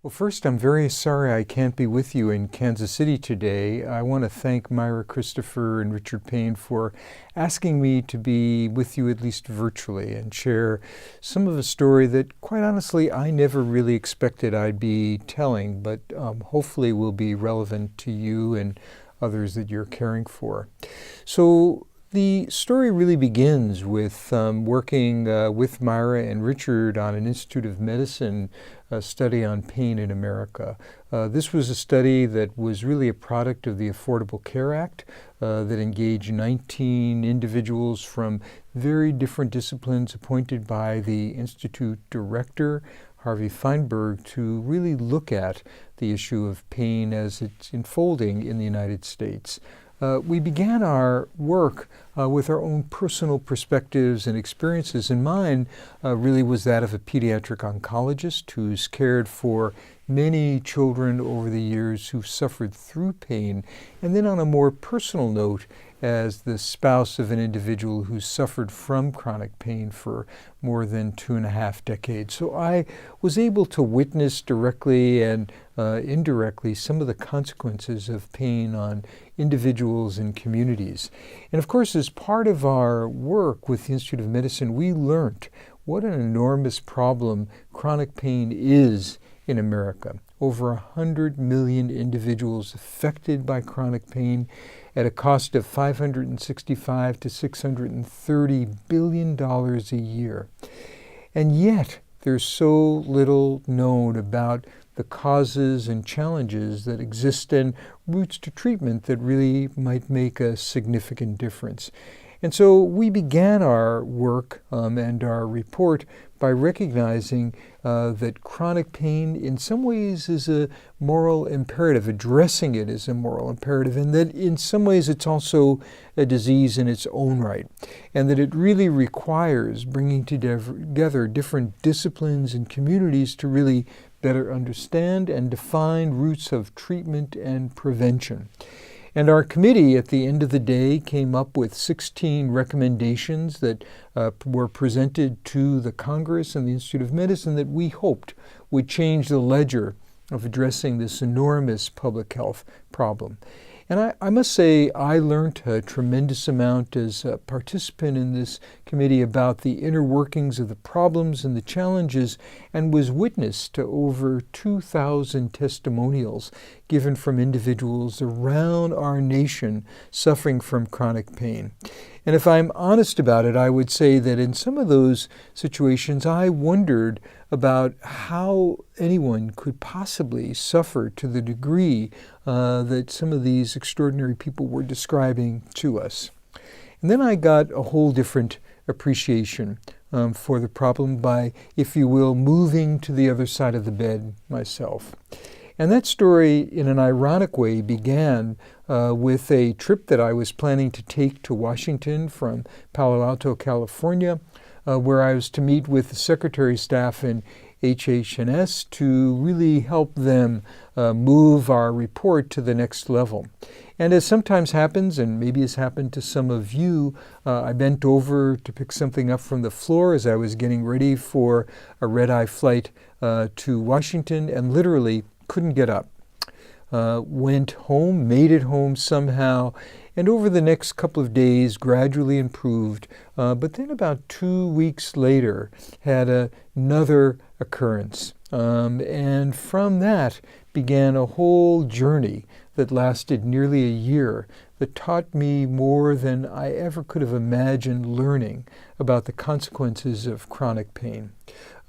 Well, first, I'm very sorry I can't be with you in Kansas City today. I want to thank Myra Christopher and Richard Payne for asking me to be with you at least virtually and share some of a story that, quite honestly, I never really expected I'd be telling, but hopefully will be relevant to you and others that you're caring for. So, the story really begins with working with Myra and Richard on an Institute of Medicine study on pain in America. This was a study that was really a product of the Affordable Care Act that engaged 19 individuals from very different disciplines appointed by the Institute director, Harvey Feinberg, to really look at the issue of pain as it's unfolding in the United States. We began our work with our own personal perspectives and experiences, and mine really was that of a pediatric oncologist who's cared for many children over the years who've suffered through pain, and then on a more personal note, as the spouse of an individual who suffered from chronic pain for more than 2.5 decades. So I was able to witness directly and indirectly some of the consequences of pain on individuals and communities. And of course, as part of our work with the Institute of Medicine, we learned what an enormous problem chronic pain is in America. Over 100 million individuals affected by chronic pain at a cost of $565 to $630 billion a year. And yet, there's so little known about the causes and challenges that exist and routes to treatment that really might make a significant difference. And so we began our work and our report by recognizing that chronic pain in some ways is a moral imperative. Addressing it is a moral imperative, and that in some ways it's also a disease in its own right, and that it really requires bringing together different disciplines and communities to really better understand and define routes of treatment and prevention. And our committee, at the end of the day, came up with 16 recommendations that were presented to the Congress and the Institute of Medicine that we hoped would change the ledger of addressing this enormous public health problem. And I must say, I learned a tremendous amount as a participant in this committee about the inner workings of the problems and the challenges, and was witness to over 2,000 testimonials given from individuals around our nation suffering from chronic pain. And if I'm honest about it, I would say that in some of those situations, I wondered about how anyone could possibly suffer to the degree that some of these extraordinary people were describing to us. And then I got a whole different appreciation for the problem by, if you will, moving to the other side of the bed myself. And that story, in an ironic way, began with a trip that I was planning to take to Washington from Palo Alto, California, where I was to meet with the Secretary Staff in HHS to really help them move our report to the next level. And as sometimes happens, and maybe has happened to some of you, I bent over to pick something up from the floor as I was getting ready for a red-eye flight to Washington, and literally couldn't get up. Went home, made it home somehow, and over the next couple of days gradually improved, but then about 2 weeks later had another occurrence. And from that began a whole journey that lasted nearly a year that taught me more than I ever could have imagined learning about the consequences of chronic pain.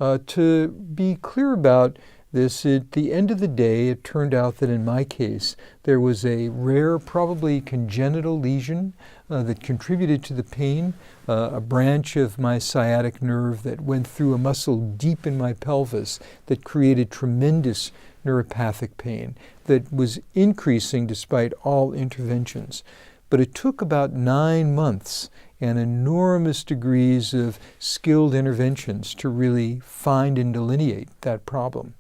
To be clear about this, at the end of the day, it turned out that in my case, there was a rare, probably congenital lesion that contributed to the pain, a branch of my sciatic nerve that went through a muscle deep in my pelvis that created tremendous neuropathic pain that was increasing despite all interventions. But it took about 9 months and enormous degrees of skilled interventions to really find and delineate that problem.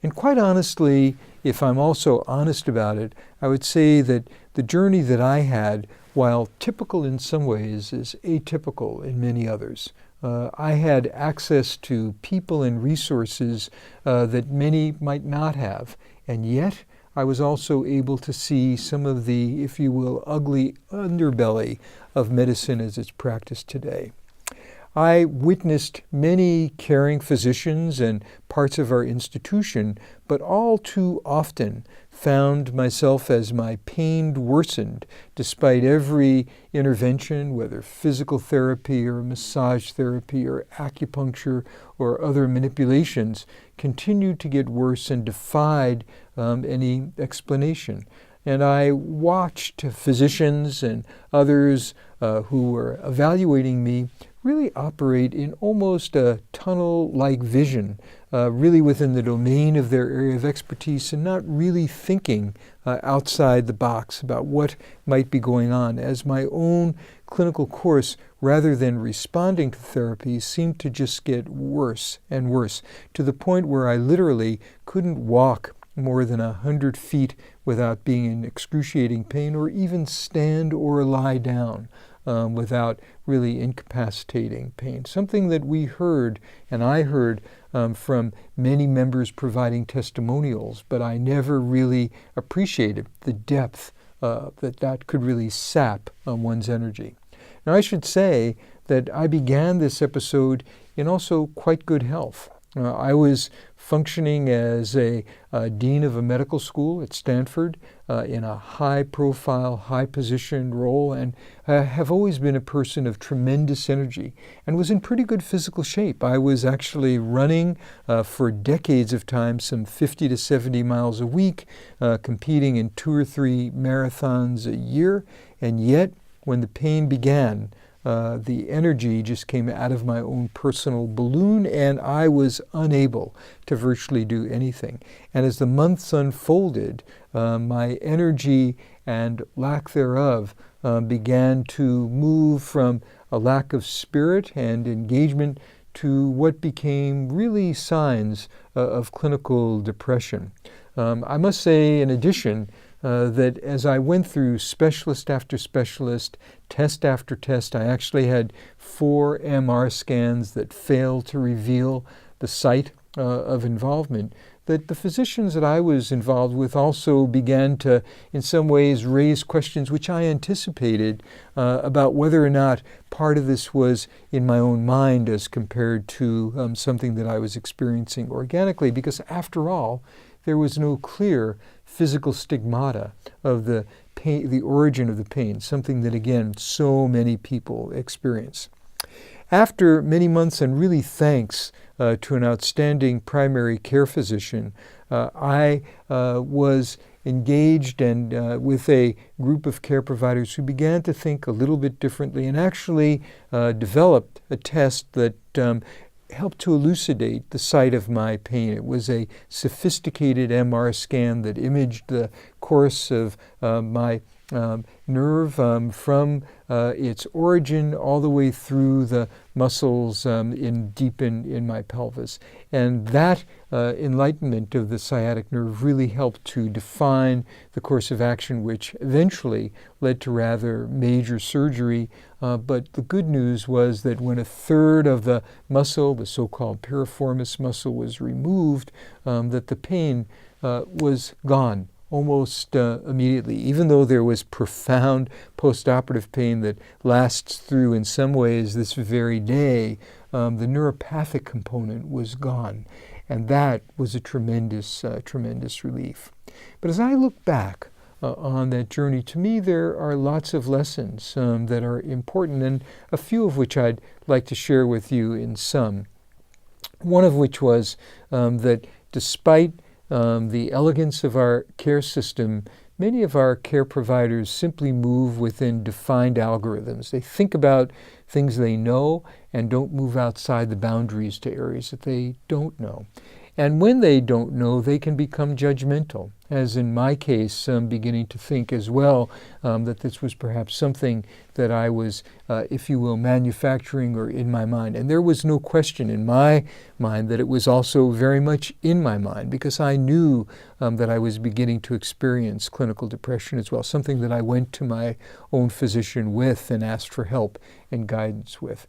And quite honestly, if I'm also honest about it, I would say that the journey that I had, while typical in some ways, is atypical in many others. I had access to people and resources that many might not have, and yet I was also able to see some of the, if you will, ugly underbelly of medicine as it's practiced today. I witnessed many caring physicians and parts of our institution, but all too often found myself as my pain worsened despite every intervention, whether physical therapy or massage therapy or acupuncture or other manipulations, continued to get worse and defied any explanation. And I watched physicians and others who were evaluating me really operate in almost a tunnel-like vision, really within the domain of their area of expertise and not really thinking outside the box about what might be going on, as my own clinical course, rather than responding to therapy, seemed to just get worse and worse, to the point where I literally couldn't walk more than 100 feet without being in excruciating pain, or even stand or lie down without really incapacitating pain. Something that we heard, and I heard from many members providing testimonials, but I never really appreciated the depth that could really sap one's energy. Now, I should say that I began this episode in also quite good health. I was functioning as a dean of a medical school at Stanford in a high-profile, high-position role, and have always been a person of tremendous energy and was in pretty good physical shape. I was actually running for decades of time, some 50 to 70 miles a week, competing in 2 or 3 marathons a year, and yet when the pain began, the energy just came out of my own personal balloon, and I was unable to virtually do anything. And as the months unfolded, my energy and lack thereof began to move from a lack of spirit and engagement to what became really signs of clinical depression. I must say, in addition, that as I went through specialist after specialist, test after test, I actually had 4 MR scans that failed to reveal the site of involvement, that the physicians that I was involved with also began to, in some ways, raise questions which I anticipated about whether or not part of this was in my own mind as compared to something that I was experiencing organically, because after all, there was no clear physical stigmata of the pain, the origin of the pain, something that, again, so many people experience. After many months, and really thanks to an outstanding primary care physician, I was engaged and with a group of care providers who began to think a little bit differently and actually developed a test that helped to elucidate the site of my pain. It was a sophisticated MR scan that imaged the course of my nerve from its origin all the way through the muscles deep in my pelvis. And that enlightenment of the sciatic nerve really helped to define the course of action, which eventually led to rather major surgery. But the good news was that when 1/3 of the muscle, the so-called piriformis muscle, was removed, that the pain was gone almost immediately, even though there was profound postoperative pain that lasts through, in some ways, this very day. The neuropathic component was gone, and that was a tremendous relief. But as I look back on that journey, to me there are lots of lessons that are important, and a few of which I'd like to share with you in sum. One of which was that despite the elegance of our care system, many of our care providers simply move within defined algorithms. They think about things they know and don't move outside the boundaries to areas that they don't know. And when they don't know, they can become judgmental. as in my case, beginning to think as well that this was perhaps something that I was, if you will, manufacturing or in my mind. And there was no question in my mind that it was also very much in my mind, because I knew that I was beginning to experience clinical depression as well, something that I went to my own physician with and asked for help and guidance with.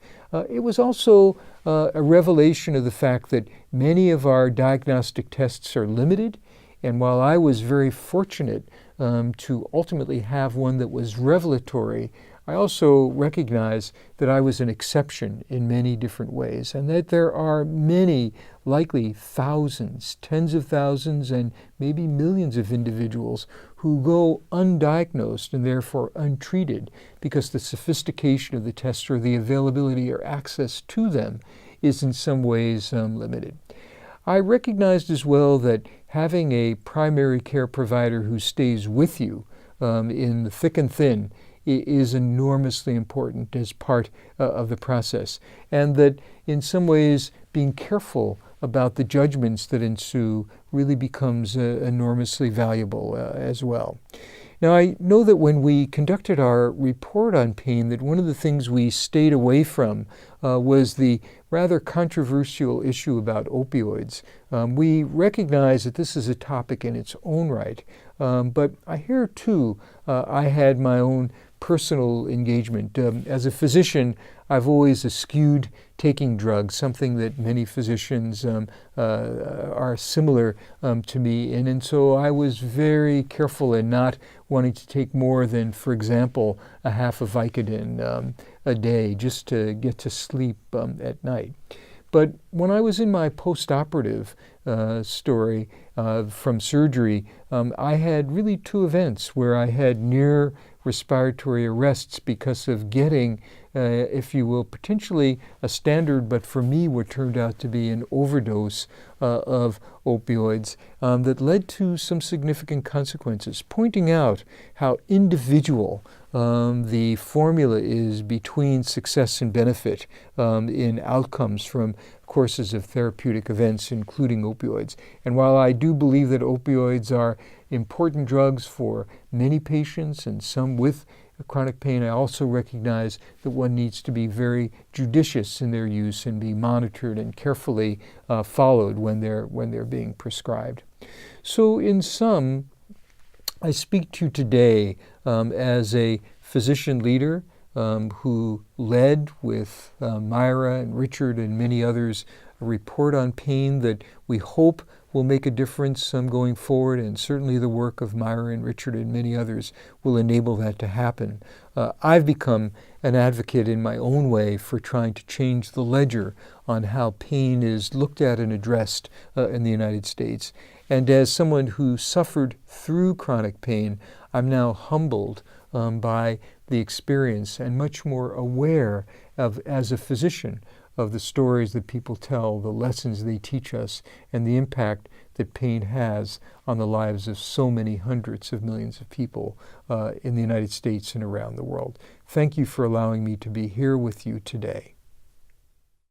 It was also a revelation of the fact that many of our diagnostic tests are limited. And while I was very fortunate to ultimately have one that was revelatory, I also recognize that I was an exception in many different ways, and that there are many, likely thousands, tens of thousands, and maybe millions of individuals who go undiagnosed and therefore untreated because the sophistication of the tests or the availability or access to them is in some ways limited. I recognized as well that having a primary care provider who stays with you in the thick and thin is enormously important as part of the process, and that in some ways being careful about the judgments that ensue really becomes enormously valuable as well. Now, I know that when we conducted our report on pain, that one of the things we stayed away from was the rather controversial issue about opioids. We recognize that this is a topic in its own right, but I hear too, I had my own personal engagement. As a physician, I've always eschewed taking drugs, something that many physicians are similar to me in. And so I was very careful in not wanting to take more than, for example, a half of Vicodin a day just to get to sleep at night. But when I was in my post-operative story from surgery, I had really two events where I had near respiratory arrests because of getting, if you will, potentially a standard, but for me what turned out to be an overdose of opioids that led to some significant consequences, pointing out how individual the formula is between success and benefit in outcomes from courses of therapeutic events, including opioids. And while I do believe that opioids are important drugs for many patients and some with chronic pain, I also recognize that one needs to be very judicious in their use and be monitored and carefully followed when they're being prescribed. So in sum, I speak to you today as a physician leader who led with Myra and Richard and many others a report on pain that we hope will make a difference going forward, and certainly the work of Myra and Richard and many others will enable that to happen. I've become an advocate in my own way for trying to change the ledger on how pain is looked at and addressed in the United States. And as someone who suffered through chronic pain, I'm now humbled by the experience and much more aware of, as a physician, of the stories that people tell, the lessons they teach us, and the impact that pain has on the lives of so many hundreds of millions of people in the United States and around the world. Thank you for allowing me to be here with you today.